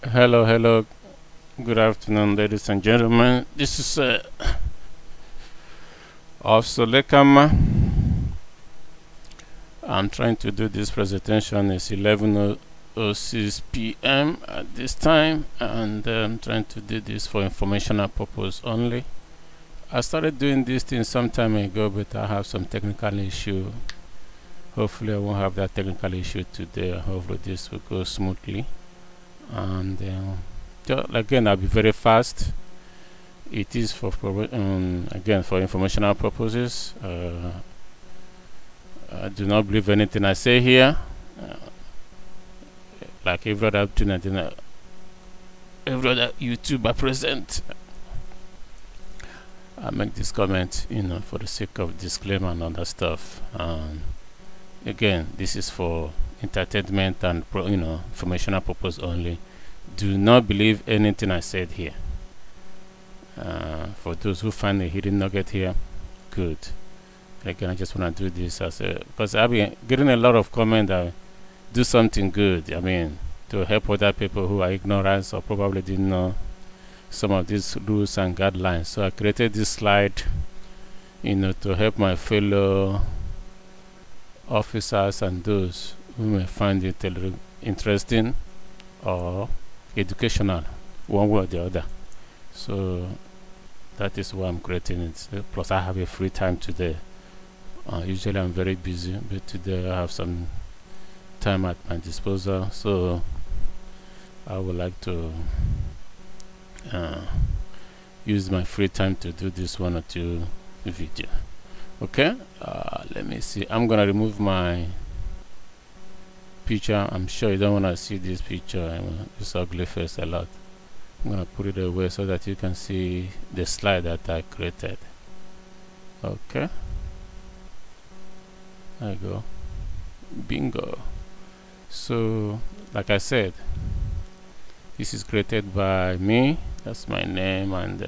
Hello. Good afternoon, ladies and gentlemen. This is Officer Olekanma. I'm trying to do this presentation. It's 11:06 p.m. at this time, and I'm trying to do this for informational purpose only. I started doing this thing some time ago, but I have some technical issue. Hopefully, I won't have that technical issue today. Hopefully, this will go smoothly. And again, I'll be very fast. It is for again for informational purposes. I do not believe anything I say here. Like every other every other YouTuber present, I make this comment, for the sake of disclaimer and other stuff. Again, this is for entertainment and informational purpose only. Do not believe anything I said here. For those who find a hidden nugget here, good. Again, I just want to do this because I've been getting a lot of comment that do something good. I mean, to help other people who are ignorant or probably didn't know some of these rules and guidelines. So I created this slide, to help my fellow officers and those who may find it interesting or educational, one way or the other. So that is why I'm creating it. Plus, I have a free time today. Usually, I'm very busy, but today I have some time at my disposal. So I would like to use my free time to do this one or two video. Okay, let me see. I'm gonna remove my picture. I'm sure you don't want to see this picture. This ugly face a lot. I'm gonna put it away so that you can see the slide that I created. Okay, there you go. Bingo. So like I said, this is created by me. That's my name, and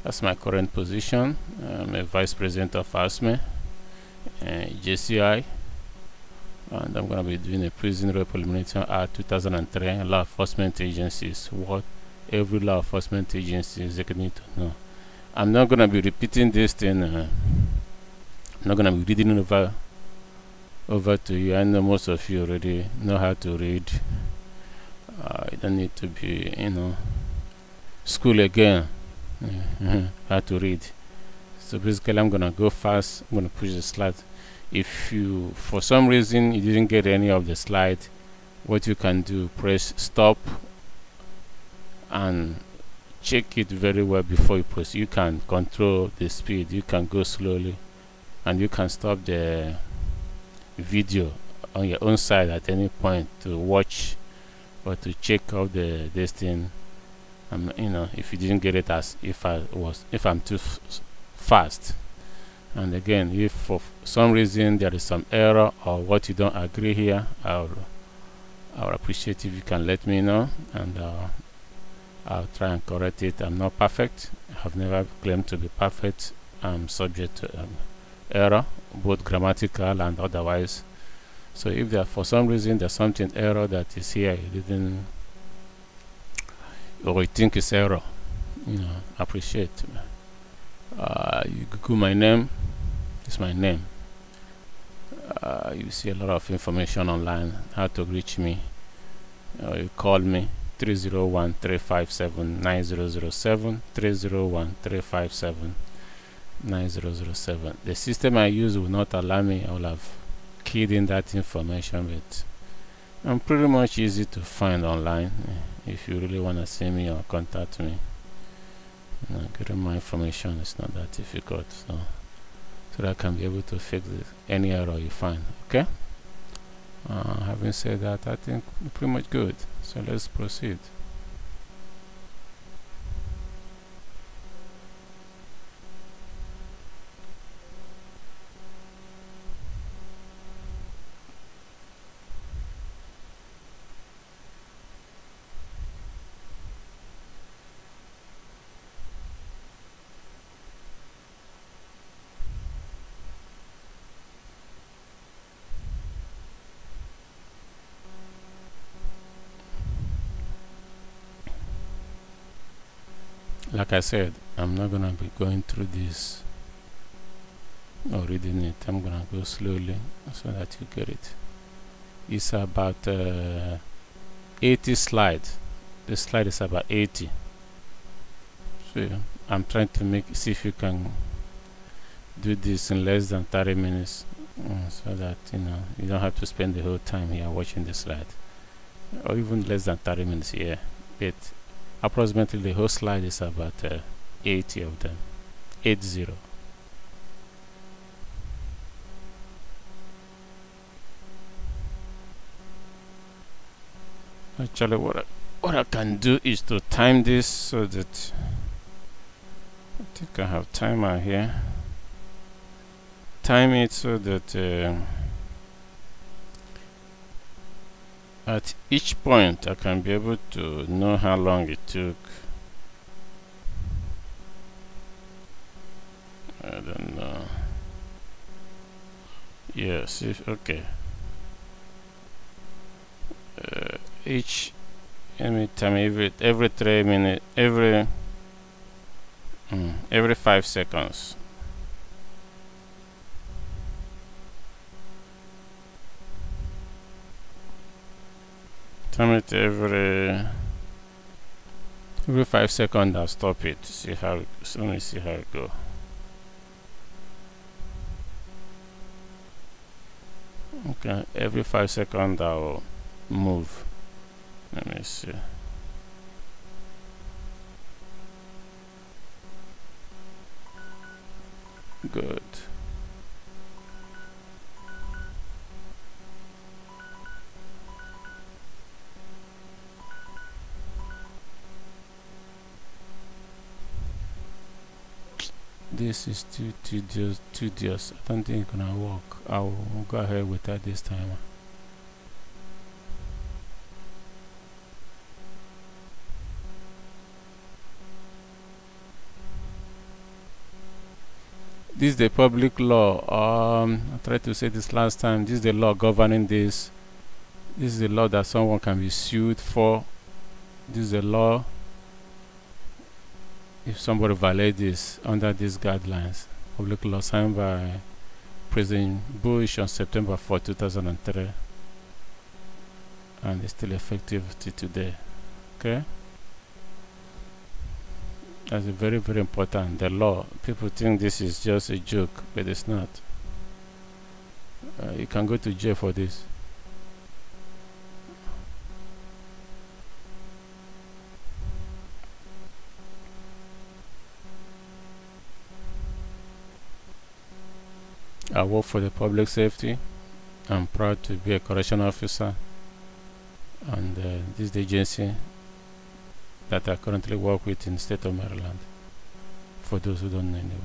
that's my current position. I'm a vice president of ASME, JCI, and I'm going to be doing a Prison Rape Elimination Act 2003 law enforcement agencies. What every law enforcement agency is going to know. I'm not going to be repeating this thing. I'm not going to be reading over to you. I know most of you already know how to read. You don't need to be, school again. How to read. So basically, I'm gonna go fast. I'm gonna push the slide. If you, for some reason, you didn't get any of the slide, what you can do, press stop and check it very well before you press. You can control the speed. You can go slowly, and you can stop the video on your own side at any point to watch or to check out this thing. If you didn't get it, as if I'm too fast. And again, if for some reason there is some error or what you don't agree here, I'll appreciate if you can let me know, and I'll try and correct it. I'm not perfect. I have never claimed to be perfect. I'm subject to error, both grammatical and otherwise. So if there for some reason there's something error that is here, you didn't, or you think it's error, appreciate. You Google my name. It's my name. You see a lot of information online how to reach me. You call me 301-357-9007, 301-357-9007. The system I use will not allow me. I will have keyed in that information, but I'm pretty much easy to find online. If you really want to see me or contact me, getting my information is not that difficult, so that I can be able to fix any error you find. Okay, having said that, I think we're pretty much good, so let's proceed. Like I said, I'm not gonna be going through this or reading it. I'm gonna go slowly so that you get it. It's about 80 slides. The slide is about 80. So I'm trying to see if you can do this in less than 30 minutes, so that you don't have to spend the whole time here watching the slide, or even less than 30 minutes here. But approximately the whole slide is about 80 of them. 80. Actually, what I can do is to time this so that I think I have timer here. Time it so that at each point I can be able to know how long it took. I don't know. Yes, okay. Each time every 3 minutes, every 5 seconds. Time it every 5 seconds. I'll stop it. Let me see how it goes. Okay, every 5 seconds I'll move. Let me see. Good. This is too tedious. I don't think it's gonna work. I'll go ahead with that this time. This is the public law. I tried to say this last time. This is the law governing this. This is the law that someone can be sued for. This is the law if somebody violates this under these guidelines. Public law signed by President Bush on September 4, 2003, and it's still effective to today. Okay, that's very, very important. The law. People think this is just a joke, but it's not. You can go to jail for this. I work for the public safety. I'm proud to be a correctional officer, and this is the agency that I currently work with in the state of Maryland, for those who don't know anyway.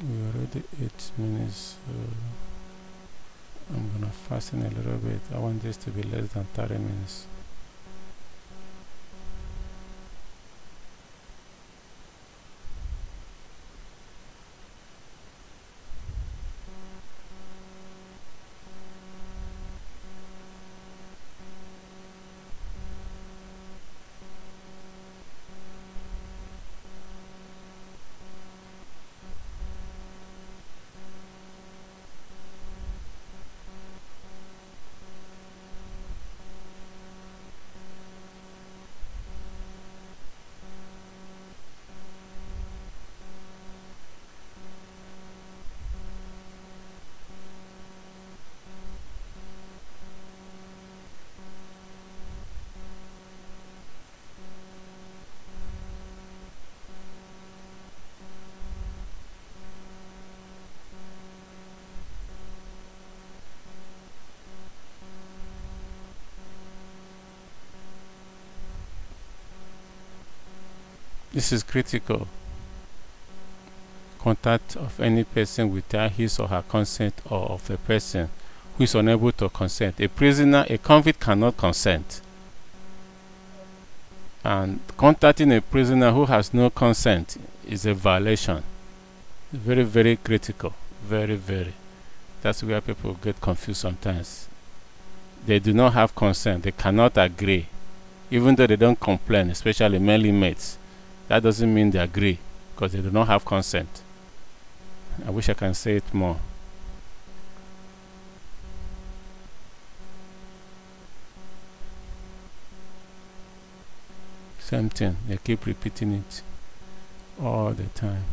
We're already 8 minutes, so I'm gonna fasten a little bit. I want this to be less than 30 minutes. This is critical. Contact of any person without his or her consent, or of a person who is unable to consent. A prisoner, a convict cannot consent. And contacting a prisoner who has no consent is a violation. Very, very critical. Very, very. That's where people get confused sometimes. They do not have consent. They cannot agree. Even though they don't complain, especially male inmates, that doesn't mean they agree, because they do not have consent. I wish I can say it more. Same thing. They keep repeating it all the time.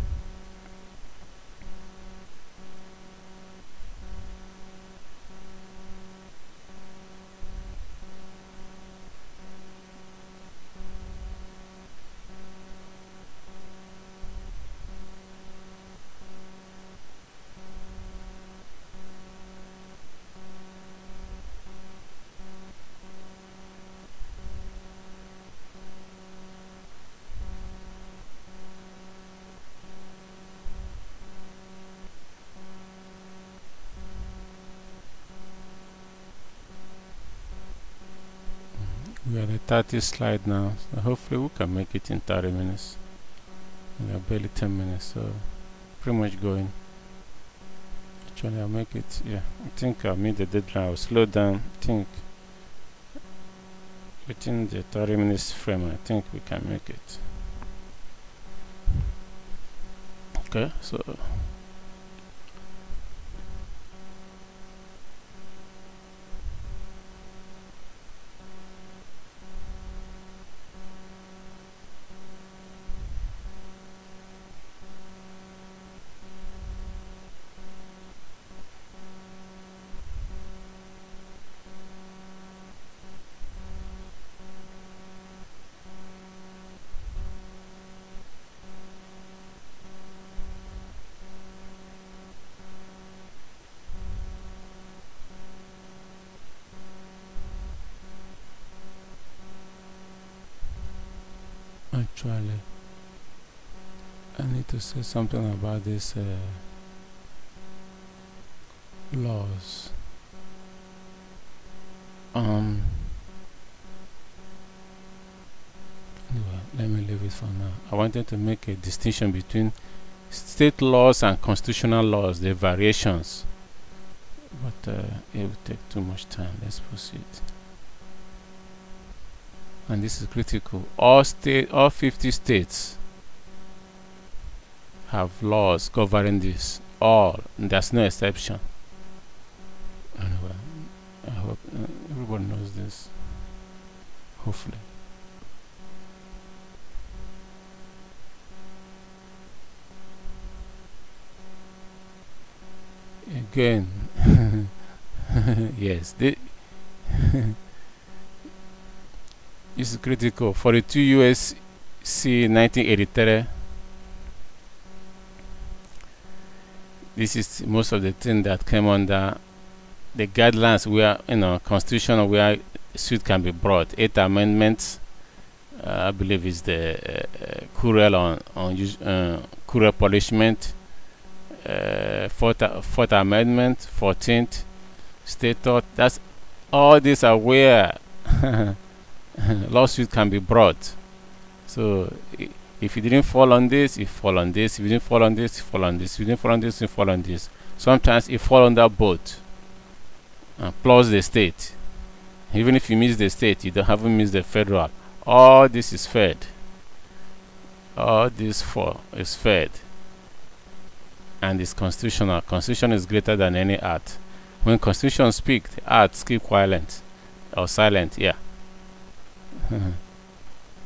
We are at the 30th slide now, so hopefully we can make it in 30 minutes. We are barely 10 minutes, so pretty much going. Actually, I'll make it, yeah. I think I'll meet the deadline. I'll slow down. I think within the 30 minutes frame, I think we can make it. Okay, so actually, I need to say something about these laws. Anyway, let me leave it for now. I wanted to make a distinction between state laws and constitutional laws, the variations, but it will take too much time. Let's proceed. And this is critical. All 50 states have laws governing this. All. There's no exception. Anyway, I hope everyone knows this. Hopefully. Again, yes, this is critical. 42 U.S.C. 1983. This is most of the thing that came under the guidelines where, constitution where suit can be brought. 8th Amendment, I believe, is the cruel cruel punishment. 4th Amendment, 14th Statute. That's all these are where lawsuit can be brought. So if you didn't fall on this, you fall on this. If you didn't fall on this, you fall on this. If you didn't fall on this, you fall on this. Sometimes you fall under both, plus the state. Even if you miss the state, you haven't missed the federal. All this is fed. All this is fed. And it's constitutional. Constitution is greater than any art. When constitution speaks, the arts keep quiet or silent. Yeah.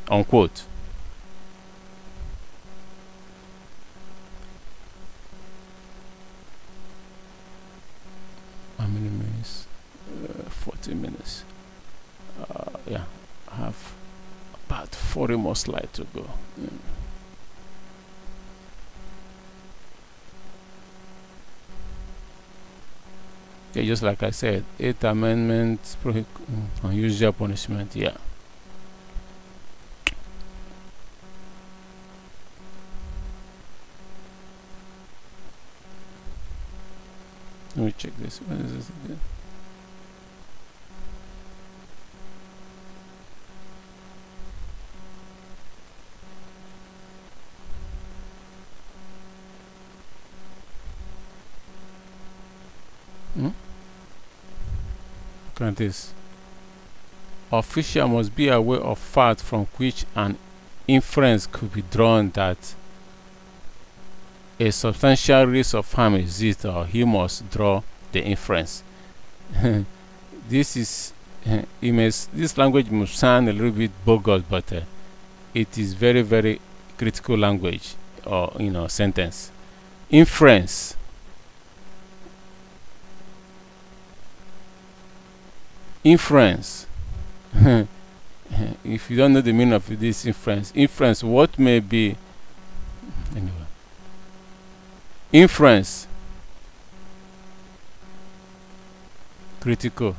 Unquote. How many minutes? 40 minutes. Yeah, I have about 40 more slides to go. Yeah, just like I said, 8th Amendment, unusual punishment, yeah. Let me check this. What is this again? Hmm? Look at this. Official must be aware of facts from which an inference could be drawn that a substantial risk of harm exists, or he must draw the inference. This is this language must sound a little bit bogus, but it is very, very critical language, or sentence. Inference. Inference. If you don't know the meaning of this inference, what may be anyway? Inference. Critical.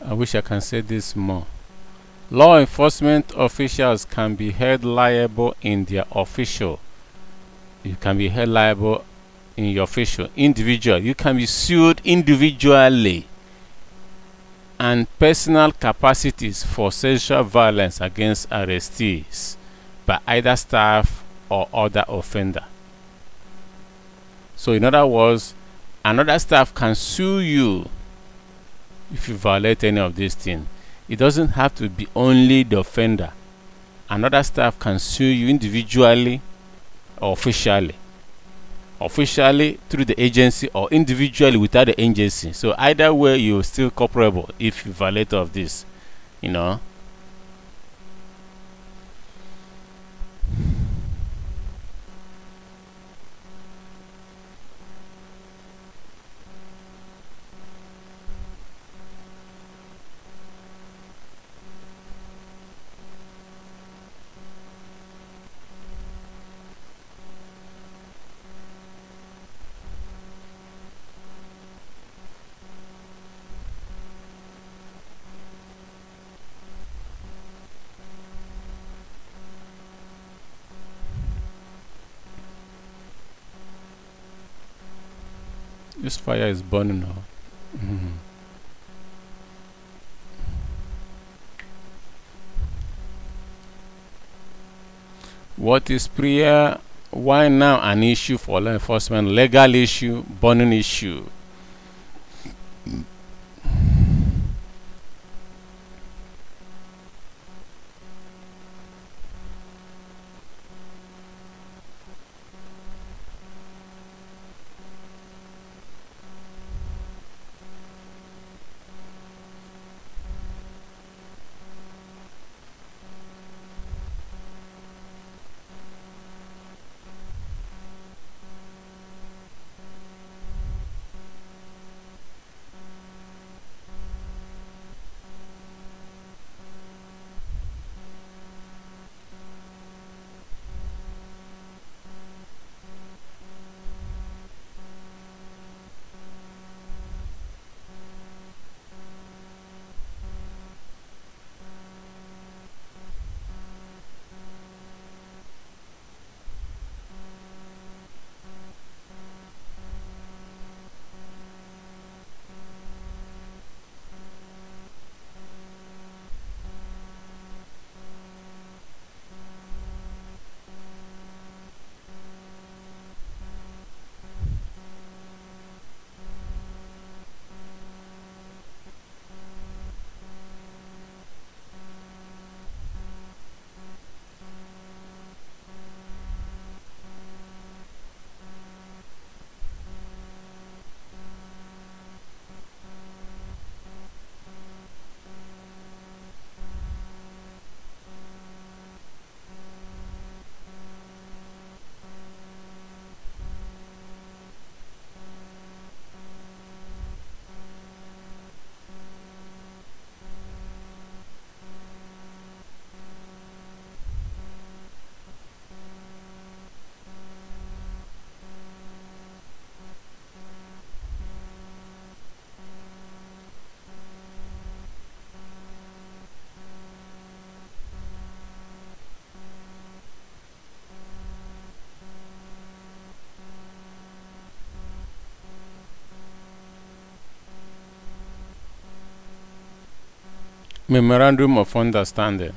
I wish I can say this more. Law enforcement officials can be held liable in their official. You can be held liable in your official. Individual. You can be sued individually and personal capacities for sexual violence against arrestees by either staff or other offender. So in other words, another staff can sue you if you violate any of these things. It doesn't have to be only the offender. Another staff can sue you individually or officially. Officially through the agency, or individually without the agency. So either way, you're still culpable if you violate of this, This fire is burning now. What is PREA? Why now an issue for law enforcement? Legal issue, burning issue. Memorandum of Understanding.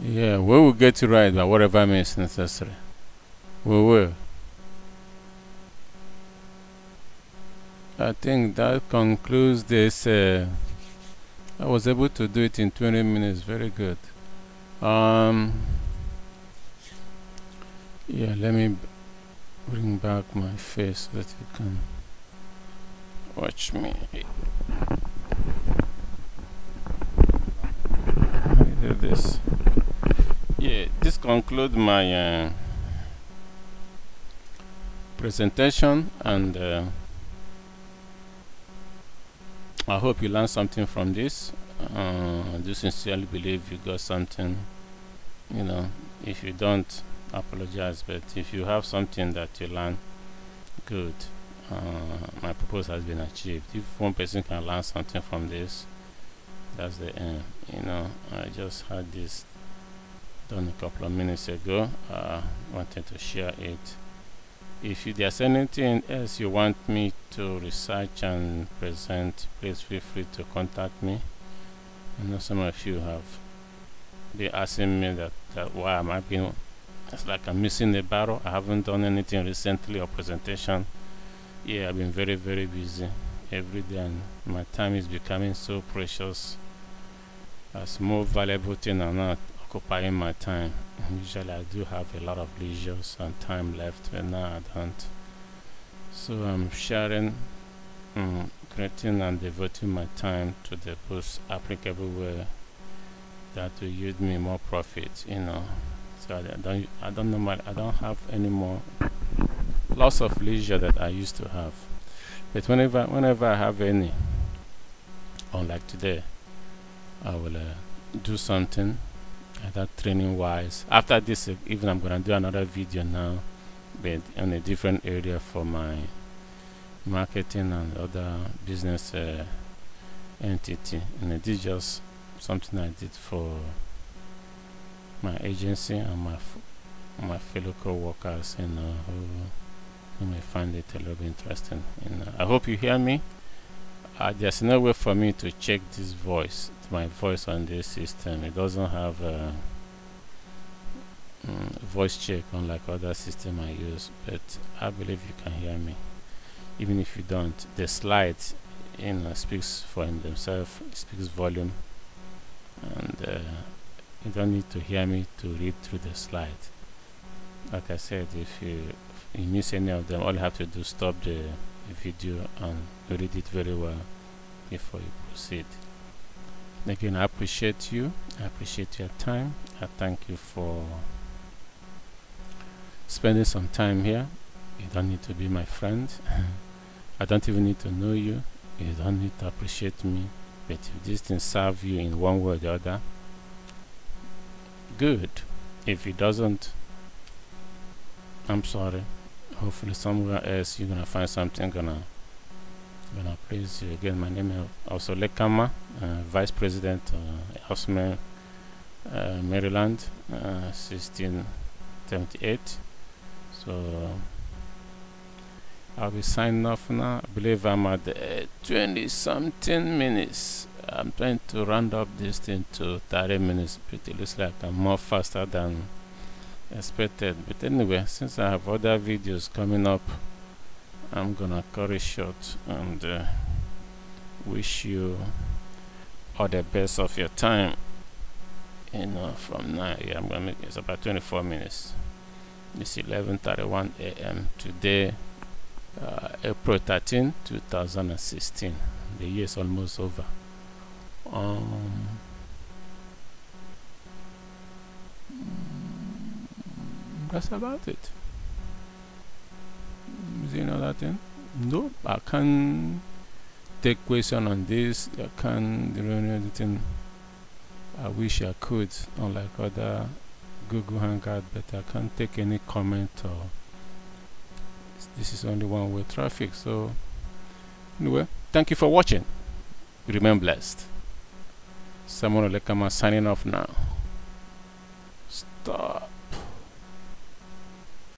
Yeah, we will get it right by whatever means necessary. We will. I think that concludes this. I was able to do it in 20 minutes. Very good. Yeah, let me bring back my face so that you can watch me. Let me do this. Yeah, this concludes my presentation, and I hope you learned something from this. I do sincerely believe you got something. You know, if you don't, apologize, but if you have something that you learn, good. My purpose has been achieved. If one person can learn something from this, that's the end. You know, I just had this done a couple of minutes ago. Wanted to share it. If there's anything else you want me to research and present, please feel free to contact me. I know some of you have been asking me that why am I being, it's like I'm missing the battle. I haven't done anything recently or presentation. Yeah, I've been very, very busy every day, and my time is becoming so precious. As more valuable things are not occupying my time. Usually I do have a lot of leisure and time left, but now I don't. So I'm sharing, creating and devoting my time to the most applicable way that will yield me more profit, you know. So I don't have any more lots of leisure that I used to have. But whenever I have any, unlike today, I will do something, either training wise. After this, even I'm gonna do another video now, but on a different area for my marketing and other business entity. And this is just something I did for my agency and my fellow co-workers, you know, who may find it a little bit interesting. I hope you hear me. There's no way for me to check this voice, my voice on this system. It doesn't have a voice check unlike other system I use, but I believe you can hear me. Even if you don't, the slides, you know, speaks for themselves, speaks volume, and you don't need to hear me to read through the slide. Like I said, if you miss any of them, all you have to do is stop the video and read it very well before you proceed. Again, I appreciate you. I appreciate your time. I thank you for spending some time here. You don't need to be my friend. I don't even need to know you. You don't need to appreciate me. But if this thing serves you in one way or the other, good. If it doesn't, I'm sorry. Hopefully somewhere else you're gonna find something gonna please you. Again, my name is also Olekanma, Vice President, Houseman, Maryland, 1678. So I'll be signing off now. I believe I'm at the 20-something minutes. I'm trying to round up this thing to 30 minutes, but it looks like I'm more faster than expected. But anyway, since I have other videos coming up, I'm gonna cut it short and wish you all the best of your time. You know, from now, yeah, I'm gonna make it's about 24 minutes. It's 11:31 a.m. today, April 13, 2016. The year is almost over. That's about it. Is there another thing? Nope, I can't take question on this. I can't do anything. I wish I could, unlike other Google Hangout, but I can't take any comment, or this is only one-way traffic. So Anyway, thank you for watching. Remain blessed. Someone Olekanma signing off now. Stop.